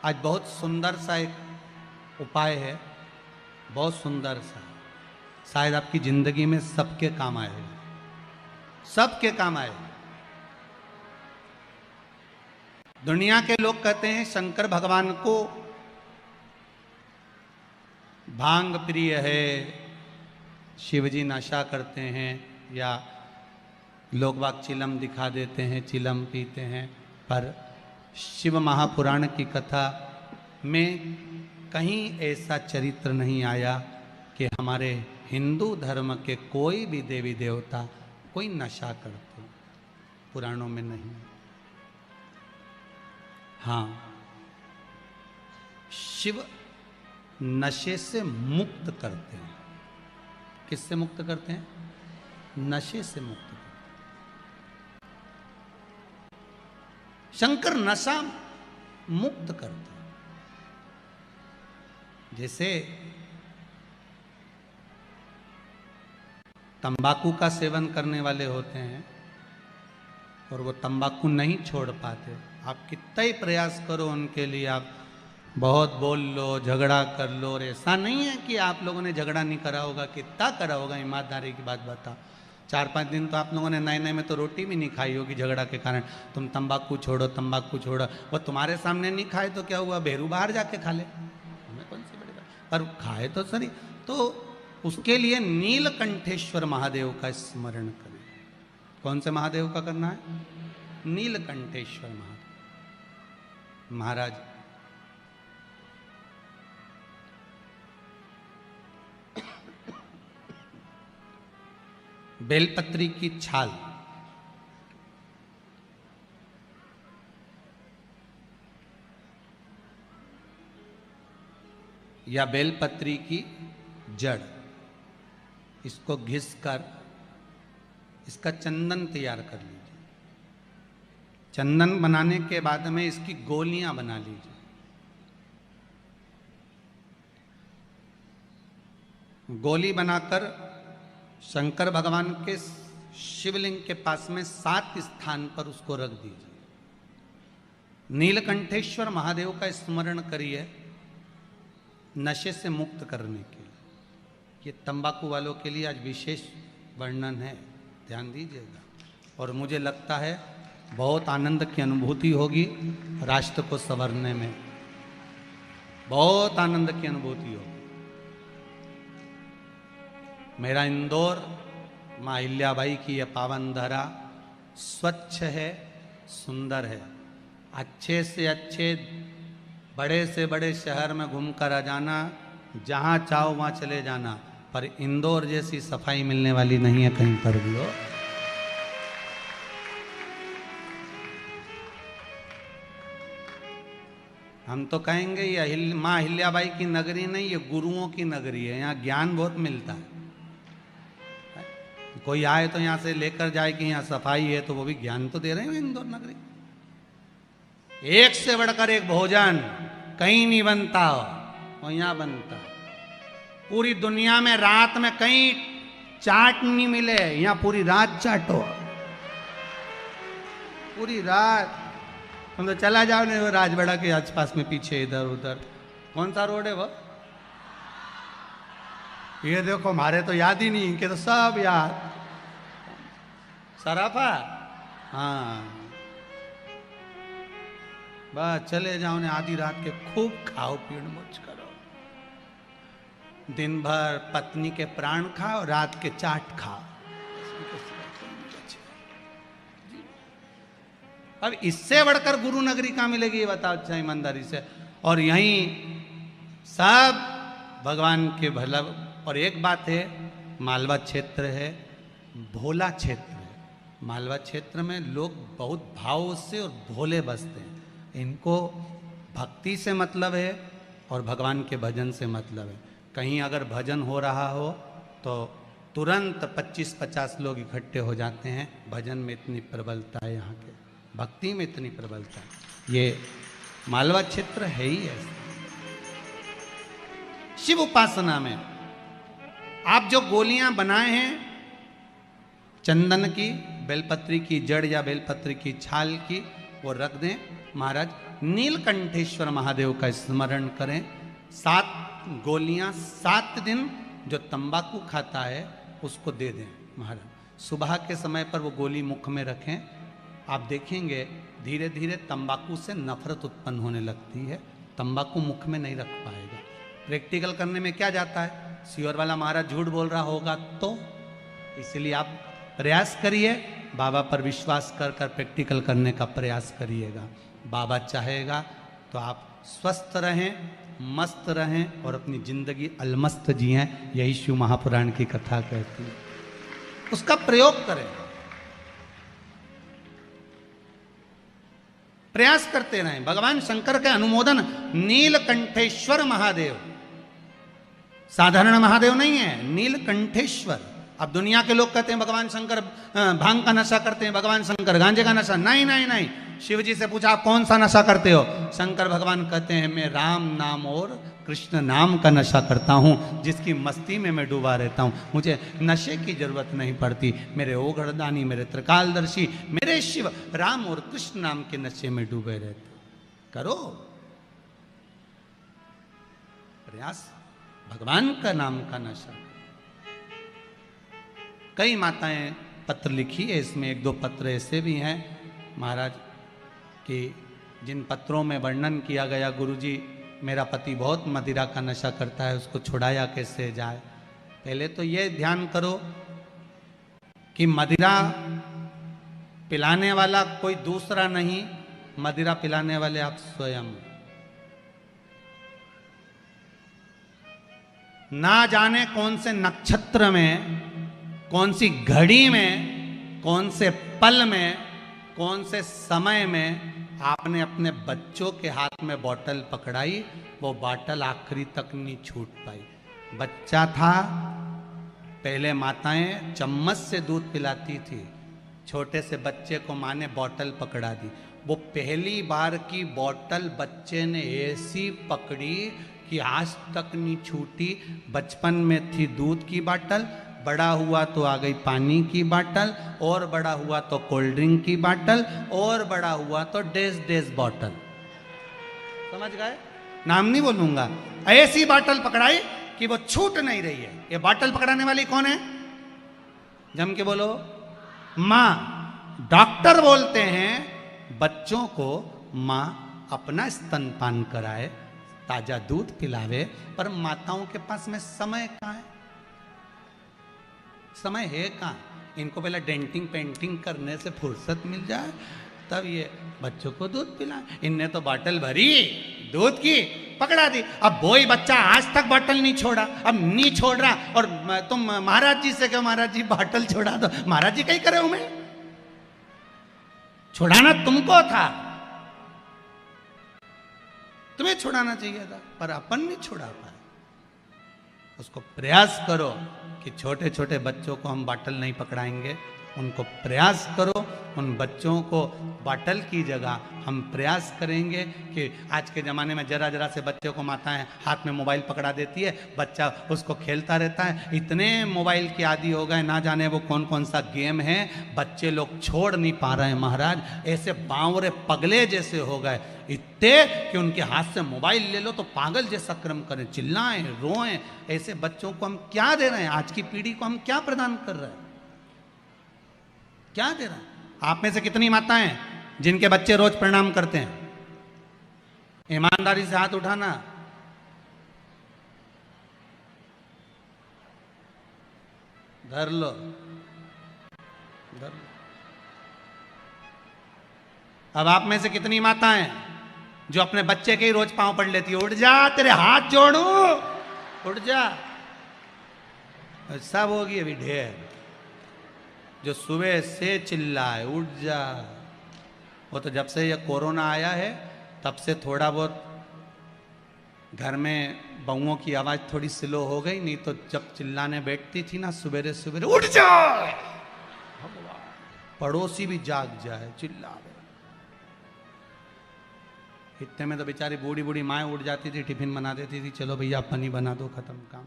आज बहुत सुंदर सा एक उपाय है, बहुत सुंदर सा, शायद आपकी जिंदगी में सबके काम आए, सबके काम आए। दुनिया के लोग कहते हैं शंकर भगवान को भांग प्रिय है, शिवजी नशा करते हैं, या लोग बाग चिलम दिखा देते हैं, चिलम पीते हैं। पर शिव महापुराण की कथा में कहीं ऐसा चरित्र नहीं आया कि हमारे हिंदू धर्म के कोई भी देवी देवता कोई नशा करते, पुराणों में नहीं। हाँ, शिव नशे से मुक्त करते हैं। किससे मुक्त करते हैं? नशे से मुक्त करते हैं। शंकर नशा मुक्त करते हैं। जैसे तंबाकू का सेवन करने वाले होते हैं और वो तंबाकू नहीं छोड़ पाते, आप कितना ही प्रयास करो उनके लिए, आप बहुत बोल लो, झगड़ा कर लो, और ऐसा नहीं है कि आप लोगों ने झगड़ा नहीं करा होगा, कितना करा होगा, ईमानदारी की बात बता। 4-5 दिन तो आप लोगों ने नए नए में तो रोटी भी नहीं खाई होगी झगड़ा के कारण। तुम तंबाकू छोड़ो, तंबाकू छोड़ो, वो तुम्हारे सामने नहीं खाए तो क्या हुआ, भेरू बाहर जाके खा ले, हमें कौन सी बड़ी बात, पर खाए तो सही। तो उसके लिए नीलकंठेश्वर महादेव का स्मरण करें। कौन से महादेव का करना है? नीलकंठेश्वर महादेव महाराज। बेलपत्री की छाल, या बेलपत्री की जड़, इसको घिसकर इसका चंदन तैयार कर लीजिए। चंदन बनाने के बाद में इसकी गोलियां बना लीजिए। गोली बनाकर शंकर भगवान के शिवलिंग के पास में 7 स्थान पर उसको रख दीजिए। नीलकंठेश्वर महादेव का स्मरण करिए नशे से मुक्त करने के लिए। ये तंबाकू वालों के लिए आज विशेष वर्णन है, ध्यान दीजिएगा। और मुझे लगता है बहुत आनंद की अनुभूति होगी राष्ट्र को संवरने में, बहुत आनंद की अनुभूति होगी। मेरा इंदौर माँ अहिल्याबाई की यह पावन धरा स्वच्छ है, सुंदर है। अच्छे से अच्छे, बड़े से बड़े शहर में घूमकर आ जाना, जहाँ चाहो वहाँ चले जाना, पर इंदौर जैसी सफाई मिलने वाली नहीं है कहीं पर भी हो। हम तो कहेंगे ये माँ अहिल्याबाई की नगरी नहीं, ये गुरुओं की नगरी है। यहाँ ज्ञान बहुत मिलता है। कोई आए तो यहाँ से लेकर जाए कि यहाँ सफाई है, तो वो भी ज्ञान तो दे रहे हैं इंदौर नगरी। एक से बढ़कर एक भोजन कहीं नहीं बनता हो, और यहाँ बनता। पूरी दुनिया में रात में कहीं चाट नहीं मिले, यहाँ पूरी रात चाटो, पूरी रात। तुम तो चला जाओ नहीं, वो राजवाड़ा के आसपास में पीछे इधर उधर, कौन सा रोड है वो, ये देखो, हमारे तो याद ही नहीं, इनके तो सब याद। सराफा, हाँ, बस चले जाओ ने, आधी रात के खूब खाओ पीड़ मौज करो, दिन भर पत्नी के प्राण खाओ, रात के चाट खाओ। अब इससे बढ़कर गुरु नगरी कहाँ मिलेगी, ये बताओ अच्छा ईमानदारी से। और यहीं सब भगवान के भला। और एक बात है, मालवा क्षेत्र है, भोला क्षेत्र है। मालवा क्षेत्र में लोग बहुत भाव से और भोले बसते हैं। इनको भक्ति से मतलब है और भगवान के भजन से मतलब है। कहीं अगर भजन हो रहा हो तो तुरंत 25-50 लोग इकट्ठे हो जाते हैं। भजन में इतनी प्रबलता है, यहाँ के भक्ति में इतनी प्रबलता है। ये मालवा क्षेत्र है ही ऐसा। शिव उपासना में आप जो गोलियां बनाए हैं चंदन की, बेलपत्री की जड़ या बेलपत्री की छाल की, वो रख दें, महाराज नीलकंठेश्वर महादेव का स्मरण करें। 7 गोलियां 7 दिन जो तंबाकू खाता है उसको दे दें महाराज। सुबह के समय पर वो गोली मुख में रखें, आप देखेंगे धीरे धीरे तंबाकू से नफरत उत्पन्न होने लगती है, तंबाकू मुख में नहीं रख पाएगा। प्रैक्टिकल करने में क्या जाता है, सियोर वाला महाराज झूठ बोल रहा होगा तो, इसलिए आप प्रयास करिए, बाबा पर विश्वास कर कर प्रैक्टिकल करने का प्रयास करिएगा। बाबा चाहेगा तो आप स्वस्थ रहें, मस्त रहें और अपनी जिंदगी अलमस्त जिएं। यही शिव महापुराण की कथा कहती है, उसका प्रयोग करें, प्रयास करते रहें। भगवान शंकर के अनुमोदन नीलकंठेश्वर महादेव, साधारण महादेव नहीं है, नीलकंठेश्वर। अब दुनिया के लोग कहते हैं भगवान शंकर भांग का नशा करते हैं, भगवान शंकर गांजे का नशा, नहीं नहीं नहीं। शिव जी से पूछा आप कौन सा नशा करते हो, शंकर भगवान कहते हैं मैं राम नाम और कृष्ण नाम का नशा करता हूँ, जिसकी मस्ती में मैं डूबा रहता हूँ, मुझे नशे की जरूरत नहीं पड़ती। मेरे ओघड़दानी, मेरे त्रिकालदर्शी, मेरे शिव राम और कृष्ण नाम के नशे में डूबे रहते। करो प्रयास, भगवान का नाम का नशा। कई माताएं पत्र लिखी है, इसमें 1-2 पत्र ऐसे भी हैं महाराज कि जिन पत्रों में वर्णन किया गया, गुरुजी मेरा पति बहुत मदिरा का नशा करता है, उसको छुड़ाया कैसे जाए। पहले तो ये ध्यान करो कि मदिरा पिलाने वाला कोई दूसरा नहीं, मदिरा पिलाने वाले आप स्वयं। ना जाने कौन से नक्षत्र में, कौन सी घड़ी में, कौन से पल में, कौन से समय में आपने अपने बच्चों के हाथ में बोतल पकड़ाई, वो बोतल आखिरी तक नहीं छूट पाई। बच्चा था, पहले माताएं चम्मच से दूध पिलाती थी, छोटे से बच्चे को माँ ने बोतल पकड़ा दी, वो पहली बार की बोतल बच्चे ने ऐसी पकड़ी कि आज तक नहीं छूटी। बचपन में थी दूध की बोतल, बड़ा हुआ तो आ गई पानी की बोतल, और बड़ा हुआ तो कोल्ड ड्रिंक की बोतल, और बड़ा हुआ तो डेज बोतल। समझ गए, नाम नहीं बोलूंगा। ऐसी बोतल पकड़ाई कि वो छूट नहीं रही है। ये बोतल पकड़ाने वाली कौन है, जम के बोलो, माँ। डॉक्टर बोलते हैं बच्चों को माँ अपना स्तनपान कराए, ताजा दूध पिलावे, पर माताओं के पास में समय कहाँ है, समय है कहाँ। इनको पहले डेंटिंग पेंटिंग करने से फुर्सत मिल जाए तब ये बच्चों को दूध पिलाए। इनने तो बोतल भरी दूध की, पकड़ा दी। अब वही बच्चा आज तक बोतल नहीं छोड़ा, अब नहीं छोड़ रहा, और तुम महाराज जी से कहो महाराज जी बोतल छोड़ा दो। महाराज जी कहीं करे हो, मैं छुड़ाना तुमको था, तुम्हें छुड़ाना चाहिए था, पर अपन नहीं छुड़ा पाए। उसको प्रयास करो कि छोटे छोटे बच्चों को हम बोतल नहीं पकड़ाएंगे, उनको प्रयास करो उन बच्चों को बोतल की जगह हम प्रयास करेंगे कि आज के ज़माने में जरा जरा से बच्चों को माताएं हाथ में मोबाइल पकड़ा देती है, बच्चा उसको खेलता रहता है। इतने मोबाइल के आदी हो गए, ना जाने वो कौन कौन सा गेम है, बच्चे लोग छोड़ नहीं पा रहे हैं महाराज। ऐसे बावरे पगले जैसे हो गए इतने कि उनके हाथ से मोबाइल ले लो तो पागल जैसा क्रम करें, चिल्लाएं, रोएं। ऐसे बच्चों को हम क्या दे रहे हैं, आज की पीढ़ी को हम क्या प्रदान कर रहे हैं, क्या दे रहे हैं। आप में से कितनी माताएं जिनके बच्चे रोज प्रणाम करते हैं, ईमानदारी से हाथ उठाना। धर लो, धर लो। अब आप में से कितनी माताएं जो अपने बच्चे के ही रोज पांव पड़ लेती है, उठ जा तेरे हाथ जोड़ू, उठ जा। सब होगी अभी ढेर जो सुबह से चिल्लाए उठ जा। वो तो जब से ये कोरोना आया है तब से थोड़ा बहुत घर में बहुओं की आवाज थोड़ी स्लो हो गई, नहीं तो जब चिल्लाने बैठती थी ना सवेरे सवेरे, उठ जा, पड़ोसी भी जाग जाए चिल्ला। इतने में तो बेचारी बूढ़ी बूढ़ी माएँ उठ जाती थी, टिफिन बना देती थी, चलो भैया पनी बना दो, खत्म काम।